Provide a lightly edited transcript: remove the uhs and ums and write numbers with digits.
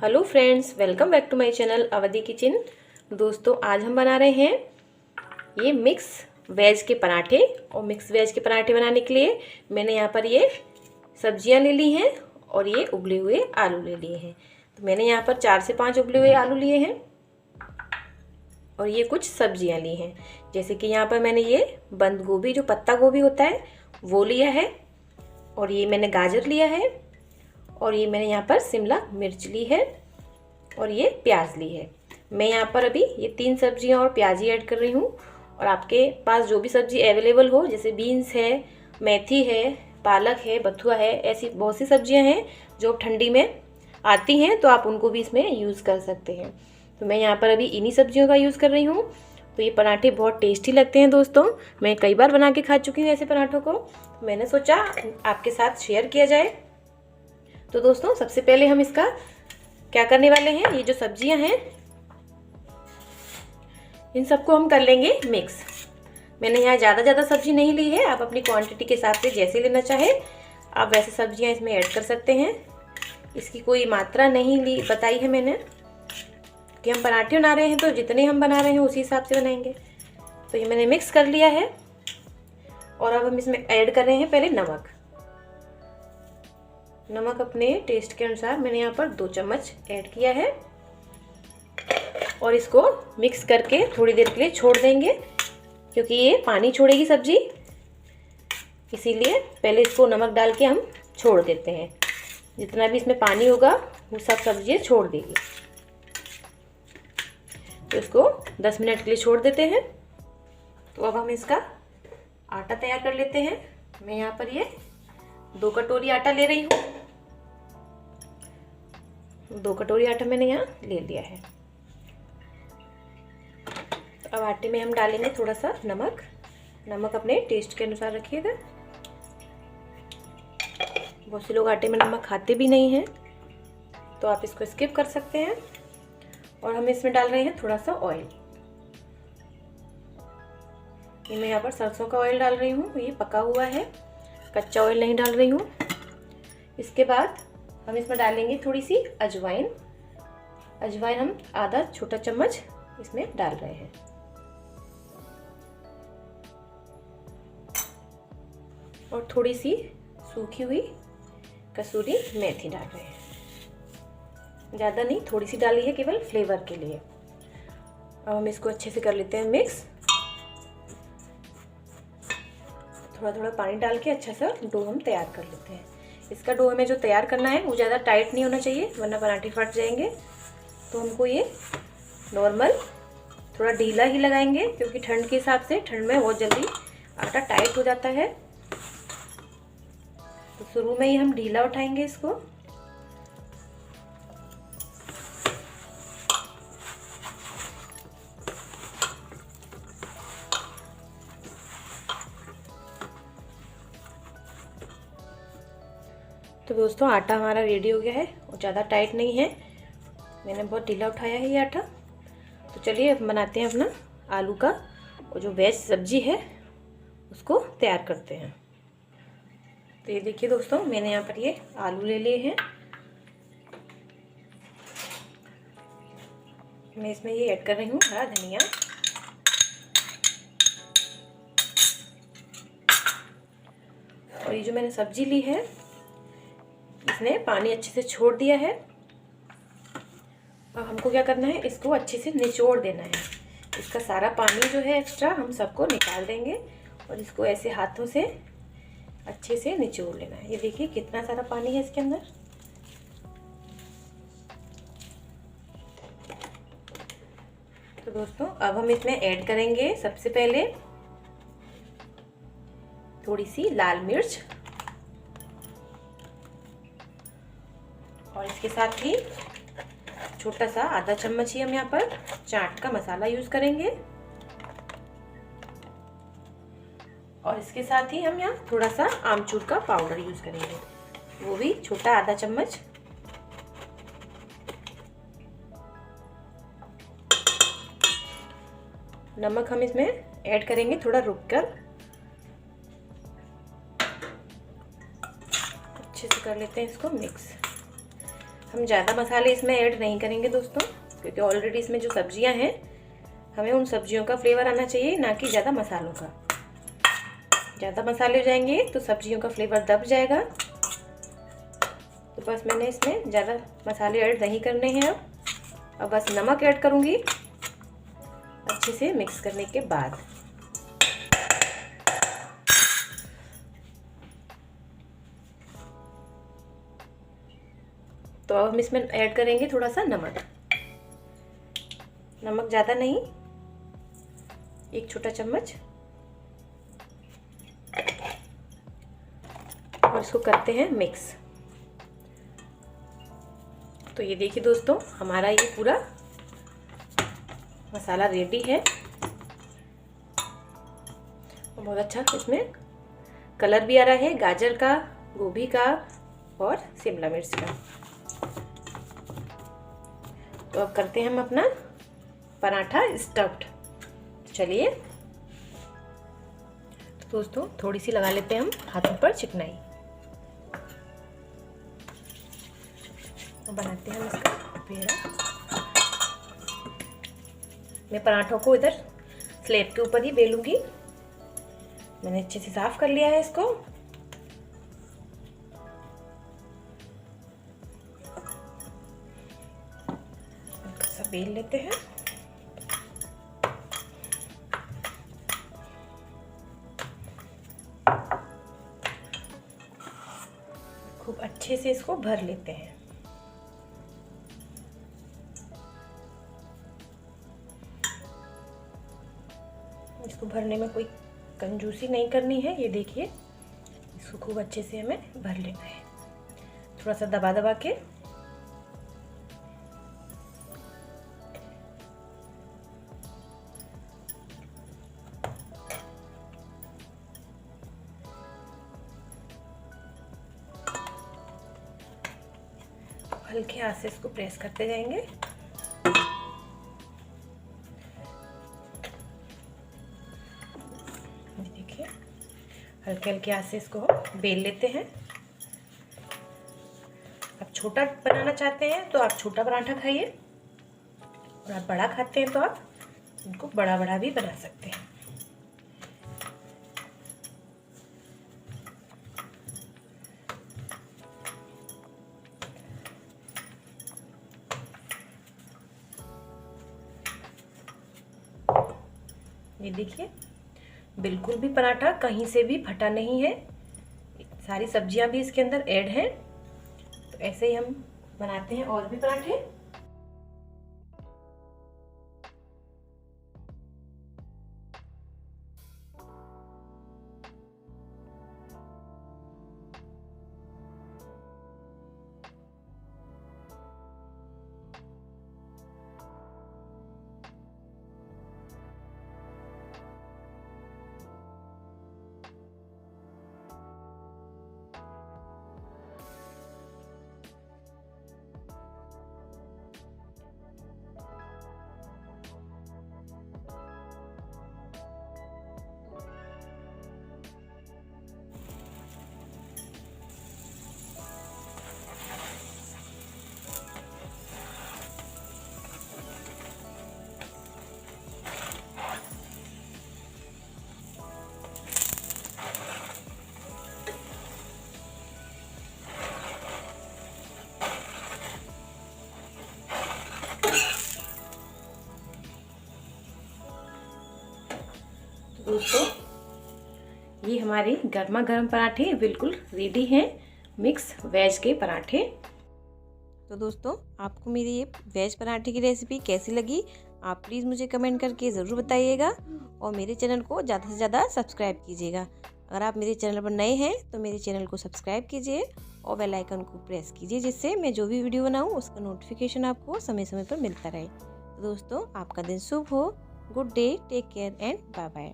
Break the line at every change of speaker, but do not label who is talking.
Hello friends, welcome back to my channel Awadhi kitchen. दोस्तों, आज हम बना रहे हैं ये मिक्स वेज के पराठे। और मिक्स वेज के पराठे बनाने के लिए मैंने यहाँ पर ये सब्जियाँ ले ली हैं और ये उबले हुए आलू ले लिए हैं। तो मैंने यहाँ पर 4 से 5 उबले हुए आलू लिए हैं और ये कुछ सब्जियाँ ली हैं। जैसे कि यहाँ पर मैंने ये बंद गोभी, जो पत्ता गोभी होता है, वो लिया है। और ये मैंने गाजर लिया है। और ये मैंने यहाँ पर शिमला मिर्च ली है और ये प्याज ली है। मैं यहाँ पर अभी ये 3 सब्जियाँ और प्याज ही ऐड कर रही हूँ। और आपके पास जो भी सब्जी अवेलेबल हो, जैसे बीन्स है, मेथी है, पालक है, बथुआ है, ऐसी बहुत सी सब्जियाँ हैं जो ठंडी में आती हैं, तो आप उनको भी इसमें यूज़ कर सकते हैं। तो मैं यहाँ पर अभी इन्हीं सब्जियों का यूज़ कर रही हूँ। तो ये पराठे बहुत टेस्टी लगते हैं दोस्तों। मैं कई बार बना के खा चुकी हूँ ऐसे पराठों को। मैंने सोचा आपके साथ शेयर किया जाए। तो दोस्तों, सबसे पहले हम इसका क्या करने वाले हैं, ये जो सब्जियां हैं इन सबको हम कर लेंगे मिक्स। मैंने यहाँ ज़्यादा सब्जी नहीं ली है। आप अपनी क्वांटिटी के हिसाब से जैसे लेना चाहे आप वैसे सब्जियां इसमें ऐड कर सकते हैं। इसकी कोई मात्रा नहीं ली बताई है मैंने, कि हम पराठे बना रहे हैं तो जितने हम बना रहे हैं उसी हिसाब से बनाएंगे। तो ये मैंने मिक्स कर लिया है। और अब हम इसमें ऐड कर रहे हैं पहले नमक अपने टेस्ट के अनुसार मैंने यहाँ पर 2 चम्मच ऐड किया है। और इसको मिक्स करके थोड़ी देर के लिए छोड़ देंगे, क्योंकि ये पानी छोड़ेगी सब्जी, इसीलिए पहले इसको नमक डाल के हम छोड़ देते हैं। जितना भी इसमें पानी होगा वो सब सब्जी छोड़ देगी। तो इसको 10 मिनट के लिए छोड़ देते हैं। तो अब हम इसका आटा तैयार कर लेते हैं। मैं यहाँ पर ये 2 कटोरी आटा ले रही हूँ। 2 कटोरी आटा मैंने यहाँ ले लिया है। तो अब आटे में हम डालेंगे थोड़ा सा नमक अपने टेस्ट के अनुसार रखिएगा। बहुत से लोग आटे में नमक खाते भी नहीं हैं, तो आप इसको स्किप कर सकते हैं। और हम इसमें डाल रहे हैं थोड़ा सा ऑयल। ये मैं यहाँ पर सरसों का ऑयल डाल रही हूँ, ये पका हुआ है, कच्चा ऑयल नहीं डाल रही हूँ। इसके बाद हम इसमें डालेंगे थोड़ी सी अजवाइन हम आधा छोटा चम्मच इसमें डाल रहे हैं। और थोड़ी सी सूखी हुई कसूरी मेथी डाल रहे हैं। ज़्यादा नहीं, थोड़ी सी डाली है केवल फ्लेवर के लिए। अब हम इसको अच्छे से कर लेते हैं मिक्स। थोड़ा पानी डाल के अच्छा सा डो हम तैयार कर लेते हैं। इसका डो हमें जो तैयार करना है वो ज़्यादा टाइट नहीं होना चाहिए, वरना पराठे फट जाएंगे। तो हमको ये नॉर्मल थोड़ा ढीला ही लगाएंगे, क्योंकि ठंड के हिसाब से ठंड में बहुत जल्दी आटा टाइट हो जाता है। तो शुरू में ही हम ढीला उठाएंगे इसको। तो दोस्तों, आटा हमारा रेडी हो गया है और ज़्यादा टाइट नहीं है। मैंने बहुत ढीला उठाया है ये आटा। तो चलिए अब बनाते हैं अपना आलू का, और जो वेज सब्जी है उसको तैयार करते हैं। तो ये देखिए दोस्तों, मैंने यहाँ पर ये आलू ले लिए हैं। मैं इसमें ये ऐड कर रही हूँ हरा धनिया। और ये जो मैंने सब्जी ली है इसने पानी अच्छे से छोड़ दिया है। अब हमको क्या करना है, इसको अच्छे से निचोड़ देना है। इसका सारा पानी जो है एक्स्ट्रा हम सबको निकाल देंगे और इसको ऐसे हाथों से अच्छे से निचोड़ लेना है। ये देखिए कितना सारा पानी है इसके अंदर। तो दोस्तों, अब हम इसमें ऐड करेंगे सबसे पहले थोड़ी सी लाल मिर्च, और इसके साथ ही छोटा सा आधा चम्मच ही हम यहाँ पर चाट का मसाला यूज करेंगे। और इसके साथ ही हम यहाँ थोड़ा सा आमचूर का पाउडर यूज करेंगे, वो भी छोटा आधा चम्मच। नमक हम इसमें ऐड करेंगे थोड़ा रुककर। अच्छे से कर लेते हैं इसको मिक्स। हम ज़्यादा मसाले इसमें ऐड नहीं करेंगे दोस्तों, क्योंकि ऑलरेडी इसमें जो सब्जियां हैं हमें उन सब्जियों का फ्लेवर आना चाहिए, ना कि ज़्यादा मसालों का। ज़्यादा मसाले हो जाएंगे तो सब्जियों का फ्लेवर दब जाएगा। तो बस मैंने इसमें ज़्यादा मसाले ऐड नहीं करने हैं। अब बस नमक ऐड करूँगी अच्छे से मिक्स करने के बाद। तो अब हम इसमें ऐड करेंगे थोड़ा सा नमक। नमक ज़्यादा नहीं, 1 छोटा चम्मच। और इसको करते हैं मिक्स। तो ये देखिए दोस्तों, हमारा ये पूरा मसाला रेडी है। बहुत अच्छा इसमें कलर भी आ रहा है, गाजर का, गोभी का और शिमला मिर्च का। तो अब करते हैं हम अपना पराठा स्टफ्ड। चलिए तो दोस्तों, थोड़ी सी लगा लेते हैं हम हाथों पर चिकनाई। तो बनाते हैं हम इसका पेड़ा। मैं पराठों को इधर स्लेब के ऊपर ही बेलूंगी। मैंने अच्छे से साफ कर लिया है इसको। सब बेल लेते हैं। खूब अच्छे से इसको भर लेते हैं। इसको भरने में कोई कंजूसी नहीं करनी है। ये देखिए, इसको खूब अच्छे से हमें भर लेना है, थोड़ा सा दबा दबा के। हल्के हाथ से इसको प्रेस करते जाएंगे। देखिए, हल्के हल्के हाथ से इसको बेल लेते हैं। आप छोटा बनाना चाहते हैं तो आप छोटा पराठा खाइए, और आप बड़ा खाते हैं तो आप इनको बड़ा बड़ा भी बना सकते हैं। ये देखिए, बिल्कुल भी पराठा कहीं से भी फटा नहीं है। सारी सब्जियां भी इसके अंदर ऐड हैं। तो ऐसे ही हम बनाते हैं और भी पराठे। दोस्तों, ये हमारे गर्मा गर्म पराठे बिल्कुल रेडी हैं, मिक्स वेज के पराठे। तो दोस्तों, आपको मेरी ये वेज पराठे की रेसिपी कैसी लगी, आप प्लीज़ मुझे कमेंट करके ज़रूर बताइएगा। और मेरे चैनल को ज़्यादा से ज़्यादा सब्सक्राइब कीजिएगा। अगर आप मेरे चैनल पर नए हैं तो मेरे चैनल को सब्सक्राइब कीजिए और बेल आइकन को प्रेस कीजिए, जिससे मैं जो भी वीडियो बनाऊँ उसका नोटिफिकेशन आपको समय समय पर मिलता रहे। तो दोस्तों, आपका दिन शुभ हो। Good day, take care and bye bye.